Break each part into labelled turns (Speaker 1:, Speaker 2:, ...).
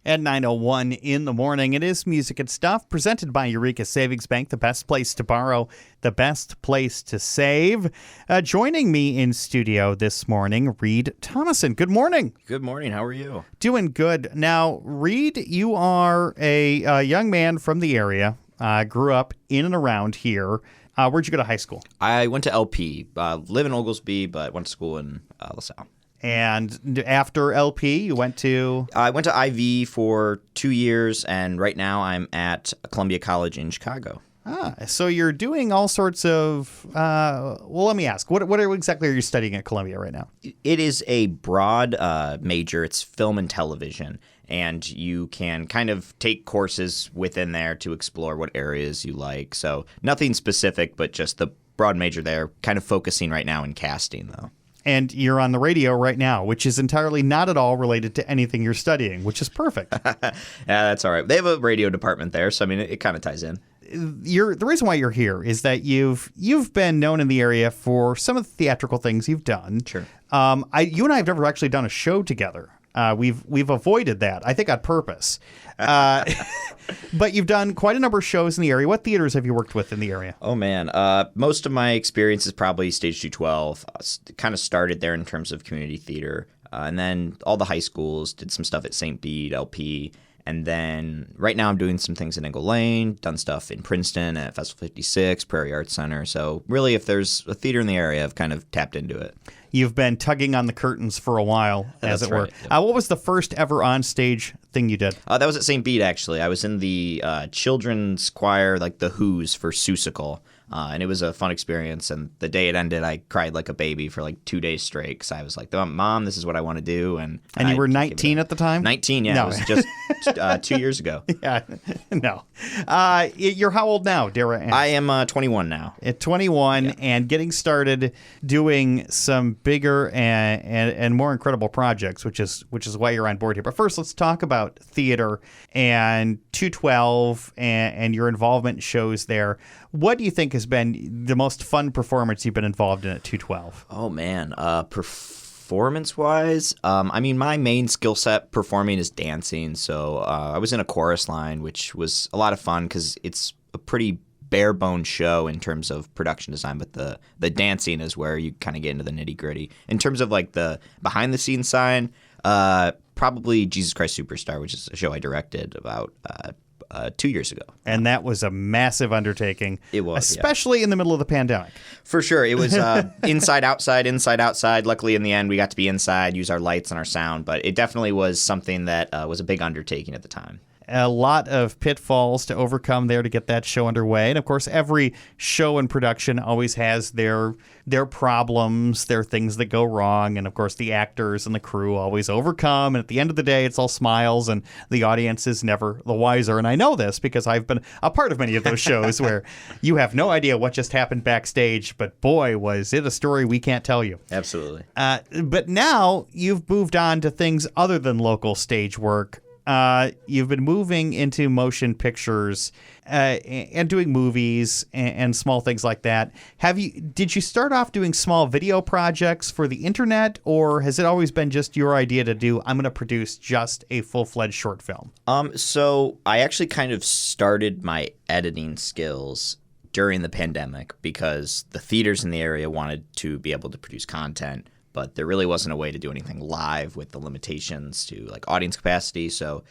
Speaker 1: At 9:01 in the morning, it is Music and Stuff, presented by Eureka Savings Bank, the best place to borrow, the best place to save. Joining me in studio this morning, Reid Tomasson. Good morning.
Speaker 2: Good morning. How are you?
Speaker 1: Doing good. Now, Reid, you are a young man from the area, grew up in and around here. Where'd you go to high school?
Speaker 2: I went to LP, live in Oglesby, but went to school in LaSalle.
Speaker 1: And after LP, you went to?
Speaker 2: I went to IV for 2 years, and right now I'm at Columbia College in Chicago.
Speaker 1: So you're doing all sorts of, let me ask, what exactly are you studying at Columbia right now?
Speaker 2: It is a broad major. It's film and television, and you can kind of take courses within there to explore what areas you like. So nothing specific, but just the broad major there, kind of focusing right now in casting, though.
Speaker 1: And you're on the radio right now, which is entirely not at all related to anything you're studying, which is perfect.
Speaker 2: Yeah, that's all right. They have a radio department there, so I mean, it kind of ties in.
Speaker 1: The reason why you're here is that you've been known in the area for some of the theatrical things you've done.
Speaker 2: Sure.
Speaker 1: You and I have never actually done a show together. We've avoided that, I think, on purpose. But you've done quite a number of shows in the area. What theaters have you worked with in the area?
Speaker 2: Oh, man. Most of my experience is probably Stage 212. Kind of started there in terms of community theater. And then all the high schools, did some stuff at St. Bede, LP. And then right now I'm doing some things in Engle Lane, done stuff in Princeton at Festival 56, Prairie Arts Center. So really, if there's a theater in the area, I've kind of tapped into it.
Speaker 1: You've been tugging on the curtains for a while, as it were.
Speaker 2: Right, yeah.
Speaker 1: What was the first ever on-stage thing you did?
Speaker 2: That was at St. Bede, actually. I was in the children's choir, like the Who's for Seussical. And it was a fun experience. And the day it ended, I cried like a baby for like 2 days straight because I was like, Mom, this is what I want to do. And
Speaker 1: you were 19 at the time?
Speaker 2: 19, yeah. No. It was just 2 years ago.
Speaker 1: Yeah, no. You're how old now, Dara?
Speaker 2: I am 21 now.
Speaker 1: At 21, yeah. And getting started doing some bigger and more incredible projects, which is why you're on board here. But first, let's talk about theater and 212 and your involvement in shows there. What do you think has been the most fun performance you've been involved in at 212?
Speaker 2: Oh, man. Performance-wise, I mean, my main skill set performing is dancing. So I was in a chorus line, which was a lot of fun because it's a pretty bare-bones show in terms of production design. But the dancing is where you kind of get into the nitty-gritty. In terms of like the behind-the-scenes side, probably Jesus Christ Superstar, which is a show I directed about 2 years ago.
Speaker 1: And that was a massive undertaking.
Speaker 2: It was,
Speaker 1: especially in the middle of the pandemic.
Speaker 2: For sure. It was inside, outside. Luckily, in the end, we got to be inside, use our lights and our sound. But it definitely was something that was a big undertaking at the time.
Speaker 1: A lot of pitfalls to overcome there to get that show underway. And, of course, every show in production always has their problems, their things that go wrong. And, of course, the actors and the crew always overcome. And at the end of the day, it's all smiles and the audience is never the wiser. And I know this because I've been a part of many of those shows where you have no idea what just happened backstage. But, boy, was it a story we can't tell you.
Speaker 2: Absolutely.
Speaker 1: But now you've moved on to things other than local stage work. You've been moving into motion pictures and doing movies and small things like that. Did you start off doing small video projects for the internet, or has it always been just your idea to I'm going to produce just a full-fledged short film?
Speaker 2: So I actually kind of started my editing skills during the pandemic because the theaters in the area wanted to be able to produce content, but there really wasn't a way to do anything live with the limitations to like audience capacity. So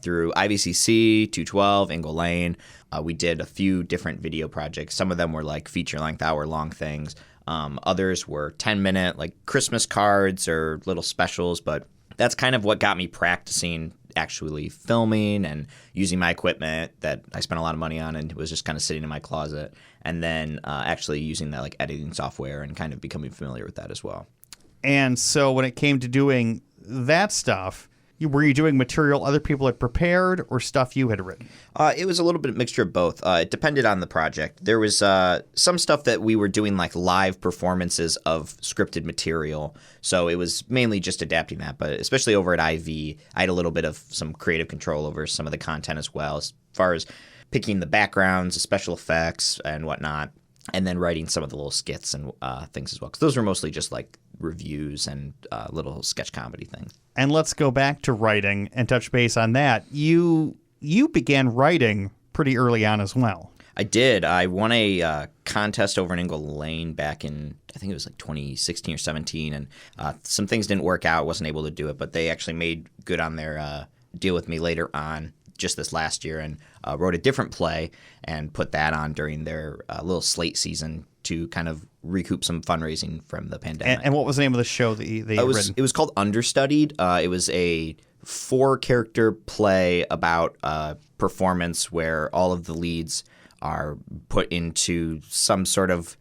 Speaker 2: through IVCC, 212, Engle Lane, we did a few different video projects. Some of them were like feature-length, hour-long things. Others were 10-minute like Christmas cards or little specials. But that's kind of what got me practicing actually filming and using my equipment that I spent a lot of money on and was just kind of sitting in my closet. And then actually using that like editing software and kind of becoming familiar with that as well.
Speaker 1: And so when it came to doing that stuff, were you doing material other people had prepared or stuff you had written?
Speaker 2: It was a little bit of a mixture of both. It depended on the project. There was some stuff that we were doing like live performances of scripted material. So it was mainly just adapting that. But especially over at IV, I had a little bit of some creative control over some of the content as well, as far as picking the backgrounds, the special effects, and whatnot. and then writing some of the little skits and things as well. Because those were mostly just like reviews and little sketch comedy things.
Speaker 1: And let's go back to writing and touch base on that. You began writing pretty early on as well.
Speaker 2: I did. I won a contest over in Ingle Lane back in, I think it was like 2016 or 17, and some things didn't work out. Wasn't able to do it, but they actually made good on their deal with me later on, just this last year, and wrote a different play and put that on during their little slate season to kind of recoup some fundraising from the pandemic.
Speaker 1: And what was the name of the show that you had written?
Speaker 2: It was called Understudied. It was a 4-character play about performance where all of the leads are put into some sort of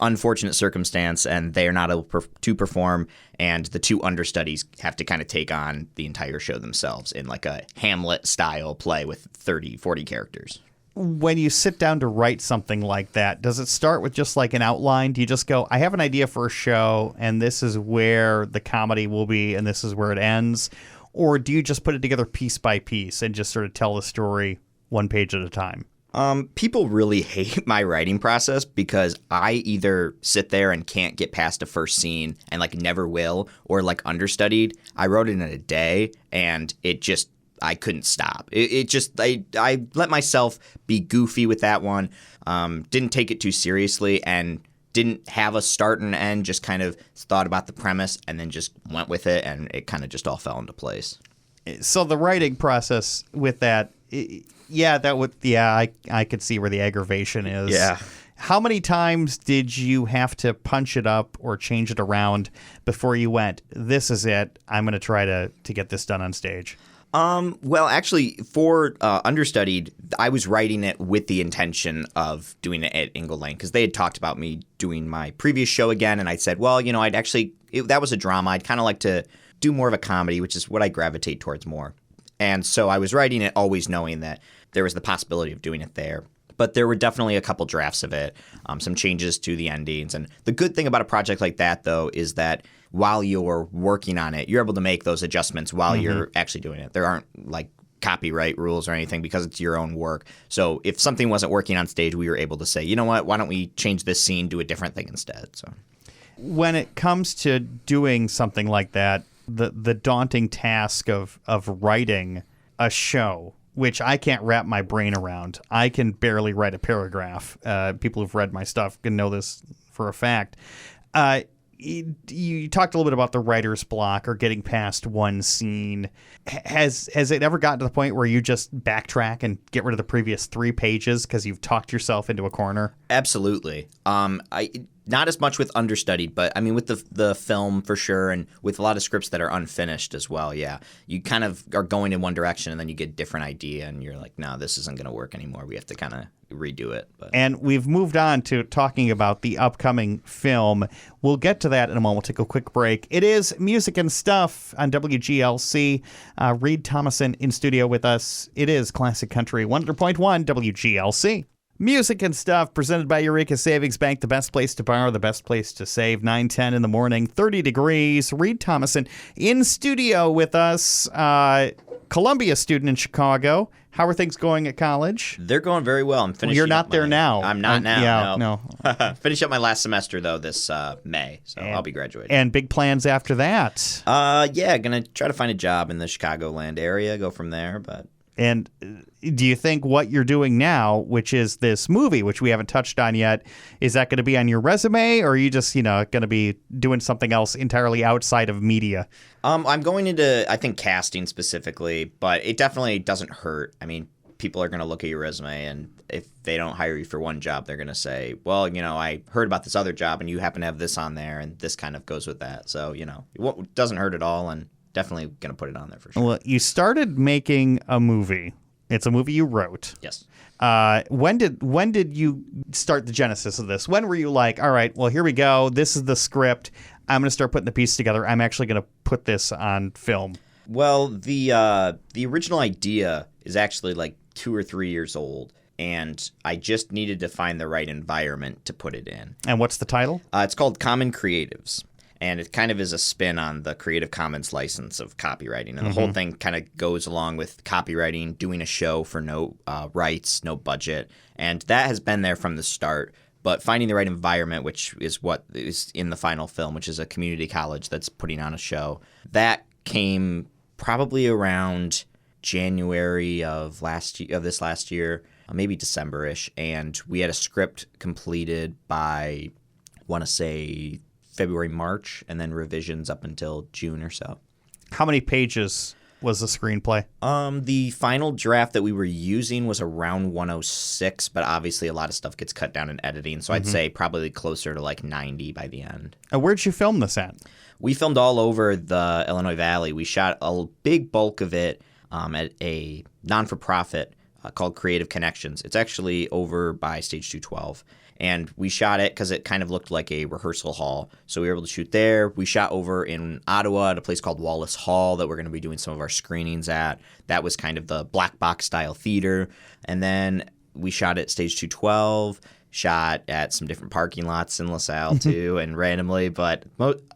Speaker 2: unfortunate circumstance and they are not able to perform, and the 2 understudies have to kind of take on the entire show themselves in like a Hamlet-style play with 30, 40 characters.
Speaker 1: When you sit down to write something like that, does it start with just like an outline? Do you just go, I have an idea for a show, and this is where the comedy will be, and this is where it ends? Or do you just put it together piece by piece and just sort of tell the story one page at a time?
Speaker 2: People really hate my writing process because I either sit there and can't get past a first scene and like never will, or like Understudied, I wrote it in a day and I couldn't stop. I let myself be goofy with that one, didn't take it too seriously, and didn't have a start and end, just kind of thought about the premise and then just went with it, and it kind of just all fell into place.
Speaker 1: So the writing process with that, I could see where the aggravation is.
Speaker 2: Yeah.
Speaker 1: How many times did you have to punch it up or change it around before you went, this is it, I'm going to try to get this done on stage?
Speaker 2: Well, actually, for Understudied, I was writing it with the intention of doing it at Ingle Lane because they had talked about me doing my previous show again, and I said, well, that was a drama. I'd kind of like to do more of a comedy, which is what I gravitate towards more. And so I was writing it always knowing that there was the possibility of doing it there. But there were definitely a couple drafts of it, some changes to the endings. And the good thing about a project like that, though, is that while you're working on it, you're able to make those adjustments while you're actually doing it. There aren't like copyright rules or anything because it's your own work. So if something wasn't working on stage, we were able to say, you know what, why don't we change this scene, do a different thing instead. So
Speaker 1: when it comes to doing something like that, the daunting task of writing a show, which I can't wrap my brain around. I can barely write a paragraph. People who've read my stuff can know this for a fact. You talked a little bit about the writer's block or getting past one scene. Has it ever gotten to the point where you just backtrack and get rid of the previous 3 pages because you've talked yourself into a corner?
Speaker 2: Absolutely. Not as much with Understudied, but I mean with the film for sure, and with a lot of scripts that are unfinished as well. Yeah, you kind of are going in one direction and then you get a different idea and you're like, no, this isn't going to work anymore. We have to kind of redo it. But. And
Speaker 1: we've moved on to talking about the upcoming film. We'll get to that in a moment. We'll take a quick break. It is Music and Stuff on WGLC. Reid Tomasson in studio with us. It is Classic Country 100.1 WGLC. Music and Stuff presented by Eureka Savings Bank, the best place to borrow, the best place to save. 9:10 in the morning, 30 degrees. Reid Tomasson in studio with us, Columbia student in Chicago. How are things going at college?
Speaker 2: They're going very well. I'm finishing.
Speaker 1: You're not there now.
Speaker 2: I'm not now.
Speaker 1: Yeah,
Speaker 2: no. Finish up my last semester though this May, so I'll be graduating.
Speaker 1: And big plans after that?
Speaker 2: Gonna try to find a job in the Chicagoland area. Go from there, but.
Speaker 1: And do you think what you're doing now, which is this movie, which we haven't touched on yet, is that going to be on your resume, or are you just, going to be doing something else entirely outside of media?
Speaker 2: I'm going into, I think, casting specifically, but it definitely doesn't hurt. I mean, people are going to look at your resume, and if they don't hire you for one job, they're going to say, well, I heard about this other job, and you happen to have this on there, and this kind of goes with that. So, it doesn't hurt at all, and definitely going to put it on there for sure.
Speaker 1: Well, you started making a movie. It's a movie you wrote.
Speaker 2: Yes.
Speaker 1: When did you start the genesis of this? When were you like, all right, well, here we go. This is the script. I'm going to start putting the piece together. I'm actually going to put this on film.
Speaker 2: Well, the original idea is actually like 2 or 3 years old, and I just needed to find the right environment to put it in.
Speaker 1: And what's the title?
Speaker 2: It's called Common Creatives. And it kind of is a spin on the Creative Commons license of copywriting. And the whole thing kind of goes along with copywriting, doing a show for no rights, no budget. And that has been there from the start. But finding the right environment, which is what is in the final film, which is a community college that's putting on a show, that came probably around January of this last year, maybe December-ish, and we had a script completed by, I want to say, February, March, and then revisions up until June or so.
Speaker 1: How many pages was the screenplay?
Speaker 2: The final draft that we were using was around 106, but obviously a lot of stuff gets cut down in editing, so I'd say probably closer to like 90 by the end.
Speaker 1: Where'd you film this at?
Speaker 2: We filmed all over the Illinois Valley. We shot a big bulk of it at a non-for-profit called Creative Connections. It's actually over by Stage 212. And we shot it because it kind of looked like a rehearsal hall. So we were able to shoot there. We shot over in Ottawa at a place called Wallace Hall that we're going to be doing some of our screenings at. That was kind of the black box style theater. And then we shot at Stage 212, shot at some different parking lots in LaSalle too, and randomly. But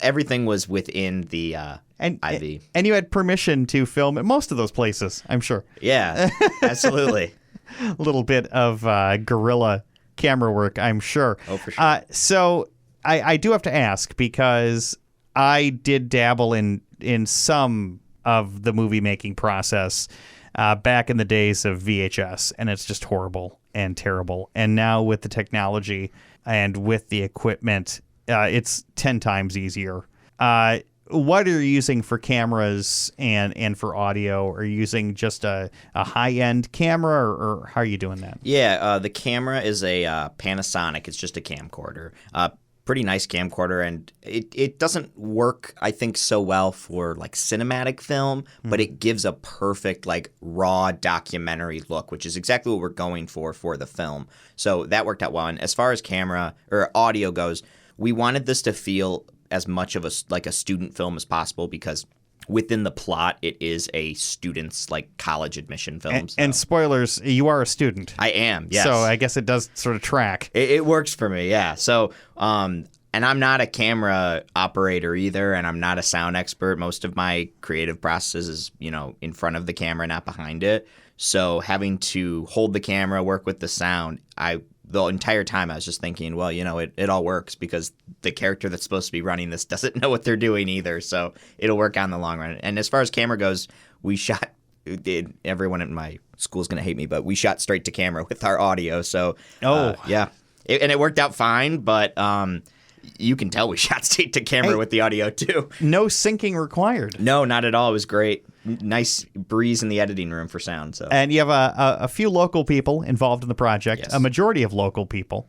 Speaker 2: everything was within the IV.
Speaker 1: And you had permission to film at most of those places, I'm sure.
Speaker 2: Yeah, absolutely.
Speaker 1: A little bit of guerrilla camera work, I'm sure.
Speaker 2: Oh, for sure.
Speaker 1: So I do have to ask, because I did dabble in some of the movie making process back in the days of VHS, and it's just horrible and terrible. And now with the technology and with the equipment, it's 10 times easier. What are you using for cameras and for audio? Are you using just a high-end camera, or how are you doing that?
Speaker 2: Yeah, the camera is a Panasonic. It's just a camcorder. Pretty nice camcorder, and it doesn't work, I think, so well for like cinematic film, but it gives a perfect like raw documentary look, which is exactly what we're going for the film. So that worked out well. And as far as camera or audio goes, we wanted this to feel as much of a student film as possible, because within the plot, it is a student's like college admission film.
Speaker 1: And spoilers, you are a student.
Speaker 2: I am, yes.
Speaker 1: So I guess it does sort of track.
Speaker 2: It works for me, yeah. So, and I'm not a camera operator either, and I'm not a sound expert. Most of my creative process is, in front of the camera, not behind it. So having to hold the camera, work with the sound, the entire time I was just thinking, well, it all works, because the character that's supposed to be running this doesn't know what they're doing either. So it'll work out in the long run. And as far as camera goes, we shot – everyone at my school is going to hate me, but we shot straight to camera with our audio. So, yeah. And it worked out fine, but you can tell we shot straight to camera with the audio too.
Speaker 1: No syncing required.
Speaker 2: No, not at all. It was great. Nice breeze in the editing room for sound. So.
Speaker 1: And you have a few local people involved in the project,
Speaker 2: Yes.
Speaker 1: A majority of local people.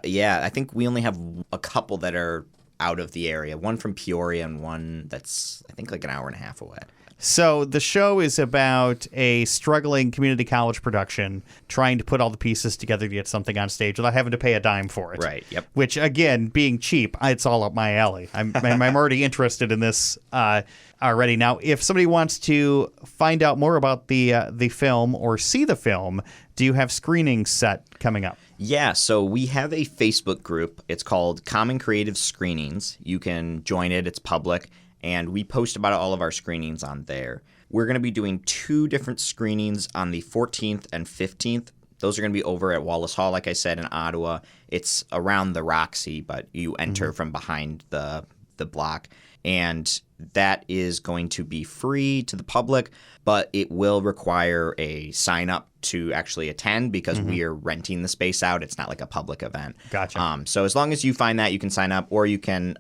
Speaker 2: Yeah, I think we only have a couple that are out of the area. One from Peoria and one that's, I think, like an hour and a half away.
Speaker 1: So the show is about a struggling community college production trying to put all the pieces together to get something on stage without having to pay a dime for it.
Speaker 2: Right, yep.
Speaker 1: Which, again, being cheap, it's all up my alley. I'm already interested in this already. Now, if somebody wants to find out more about the film or see the film, do you have screenings set coming up?
Speaker 2: Yeah, so we have a Facebook group. It's called Common Creative Screenings. You can join it. It's public. And we post about all of our screenings on there. We're going to be doing 2 different screenings on the 14th and 15th. Those are going to be over at Wallace Hall, like I said, in Ottawa. It's around the Roxy, but you enter from behind the block. And that is going to be free to the public, but it will require a sign-up to actually attend, because we are renting the space out. It's not like a public event.
Speaker 1: Gotcha.
Speaker 2: So as long as you find that, you can sign up, or you can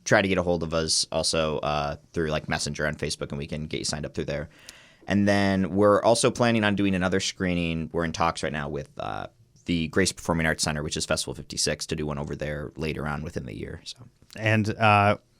Speaker 2: try to get a hold of us also through like Messenger on Facebook, and we can get you signed up through there. And then we're also planning on doing another screening. We're in talks right now with the Grace Performing Arts Center, which is Festival 56, to do one over there later on within the year. So,
Speaker 1: and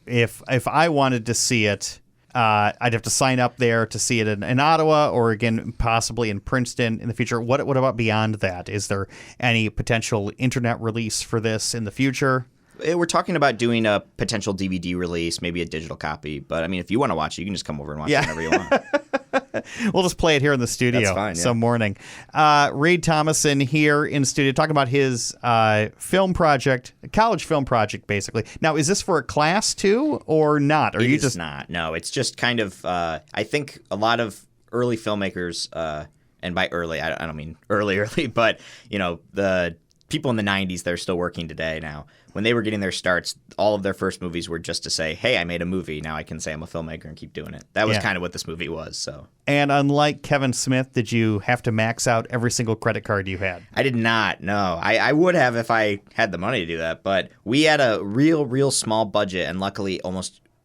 Speaker 1: if I wanted to see it, I'd have to sign up there to see it in Ottawa, or again possibly in Princeton in the future. What about beyond that? Is there any potential internet release for this in the future?
Speaker 2: We're talking about doing a potential DVD release, maybe a digital copy. But, I mean, if you want to watch it, you can just come over and watch it whenever you want.
Speaker 1: We'll just play it here in the studio.
Speaker 2: That's fine, yeah.
Speaker 1: Some morning. Reid Tomasson here in the studio talking about his film project, college film project, basically. Now, is this for a class, too, or not? Or
Speaker 2: It is not. No, it's just kind of I think a lot of early filmmakers, and by early, I don't mean early, but, the people in the 90s that are still working today now, when they were getting their starts, all of their first movies were just to say, hey, I made a movie. Now I can say I'm a filmmaker and keep doing it. That was kind of what this movie was. So.
Speaker 1: And unlike Kevin Smith, did you have to max out every single credit card you had?
Speaker 2: I did not, no. I would have if I had the money to do that. But we had a real small budget, and luckily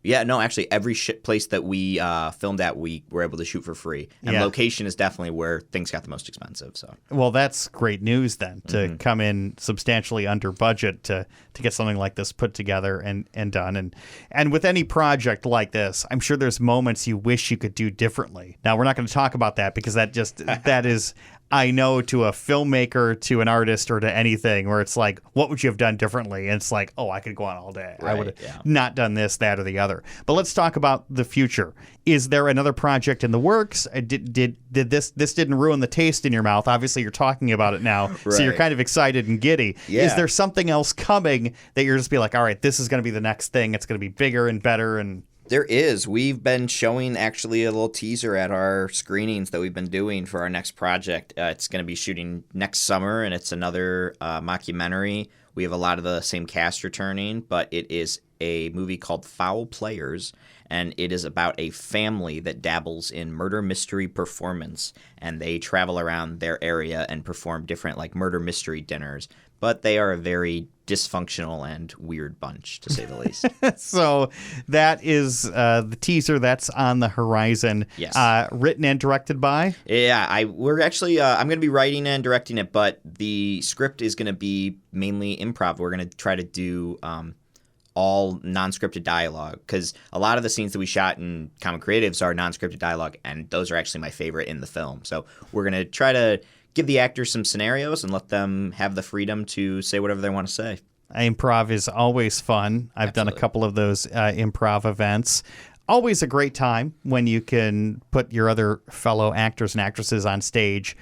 Speaker 2: actually every place that we filmed at, we were able to shoot for free. And location is definitely where things got the most expensive. So,
Speaker 1: well, that's great news then, to come in substantially under budget to get something like this put together and done. And with any project like this, I'm sure there's moments you wish you could do differently. Now, we're not going to talk about that because that is... I know, to a filmmaker, to an artist, or to anything, where it's like, what would you have done differently? And it's like, oh, I could go on all day.
Speaker 2: Right,
Speaker 1: I would have not done this, that, or the other. But let's talk about the future. Is there another project in the works? Did this didn't ruin the taste in your mouth? Obviously, you're talking about it now, so you're kind of excited and giddy.
Speaker 2: Yeah.
Speaker 1: Is there something else coming that you're just be like, all right, this is going to be the next thing. It's going to be bigger and better and...
Speaker 2: There is. We've been showing actually a little teaser at our screenings that we've been doing for our next project. It's going to be shooting next summer, and it's another mockumentary. We have a lot of the same cast returning, but it is a movie called Foul Players, and it is about a family that dabbles in murder mystery performance, and they travel around their area and perform different like murder mystery dinners. But they are a very dysfunctional and weird bunch, to say the least.
Speaker 1: So that is the teaser that's on the horizon.
Speaker 2: Yes.
Speaker 1: Written and directed by?
Speaker 2: Yeah, we're actually I'm going to be writing and directing it, but the script is going to be mainly improv. We're going to try to do all non-scripted dialogue, because a lot of the scenes that we shot in Common Creatives are non-scripted dialogue, and those are actually my favorite in the film. So we're going to try to give the actors some scenarios and let them have the freedom to say whatever they want to say.
Speaker 1: Improv is always fun. I've done a couple of those improv events. Always a great time when you can put your other fellow actors and actresses on stage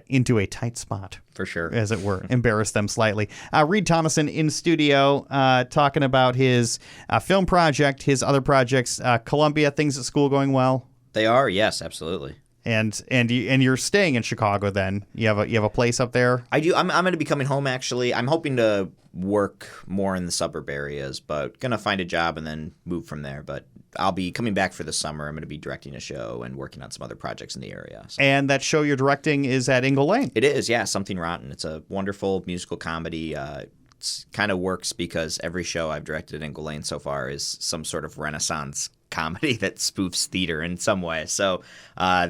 Speaker 1: into a tight spot.
Speaker 2: For sure.
Speaker 1: As it were. Embarrass them slightly. Reid Tomasson in studio talking about his film project, his other projects. Columbia, things at school going well?
Speaker 2: They are, yes, absolutely.
Speaker 1: And you're staying in Chicago then? You have a place up there?
Speaker 2: I do. I'm going to be coming home, actually. I'm hoping to work more in the suburb areas, but going to find a job and then move from there. But I'll be coming back for the summer. I'm going to be directing a show and working on some other projects in the area. So.
Speaker 1: And that show you're directing is at Ingle Lane?
Speaker 2: It is, yeah. Something Rotten. It's a wonderful musical comedy. It kind of works because every show I've directed at Ingle Lane so far is some sort of Renaissance comedy that spoofs theater in some way. So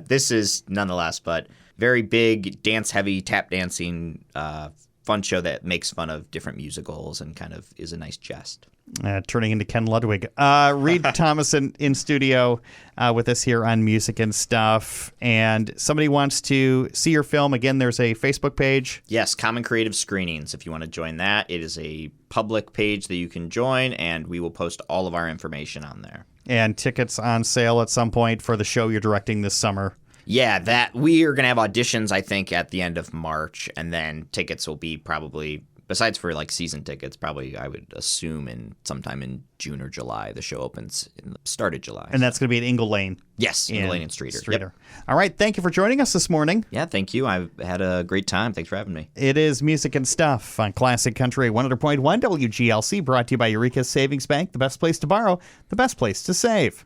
Speaker 2: this is nonetheless, but very big, dance-heavy, tap dancing, fun show that makes fun of different musicals and kind of is a nice jest.
Speaker 1: Turning into Ken Ludwig. Reid Tomasson in studio with us here on Music and Stuff. And somebody wants to see your film. Again, there's a Facebook page.
Speaker 2: Yes, Common Creative Screenings. If you want to join that, it is a public page that you can join, and we will post all of our information on there.
Speaker 1: And tickets on sale at some point for the show you're directing this summer.
Speaker 2: Yeah, that we are going to have auditions, I think, at the end of March, and then tickets will be probably, besides for like season tickets, probably I would assume sometime in June or July. The show opens in the start of July.
Speaker 1: And that's going to be at Ingle Lane.
Speaker 2: Yes, Ingle Lane and Streeter.
Speaker 1: Yep. All right, thank you for joining us this morning.
Speaker 2: Yeah, thank you. I've had a great time. Thanks for having me.
Speaker 1: It is Music and Stuff on Classic Country 100.1 WGLC, brought to you by Eureka Savings Bank. The best place to borrow, the best place to save.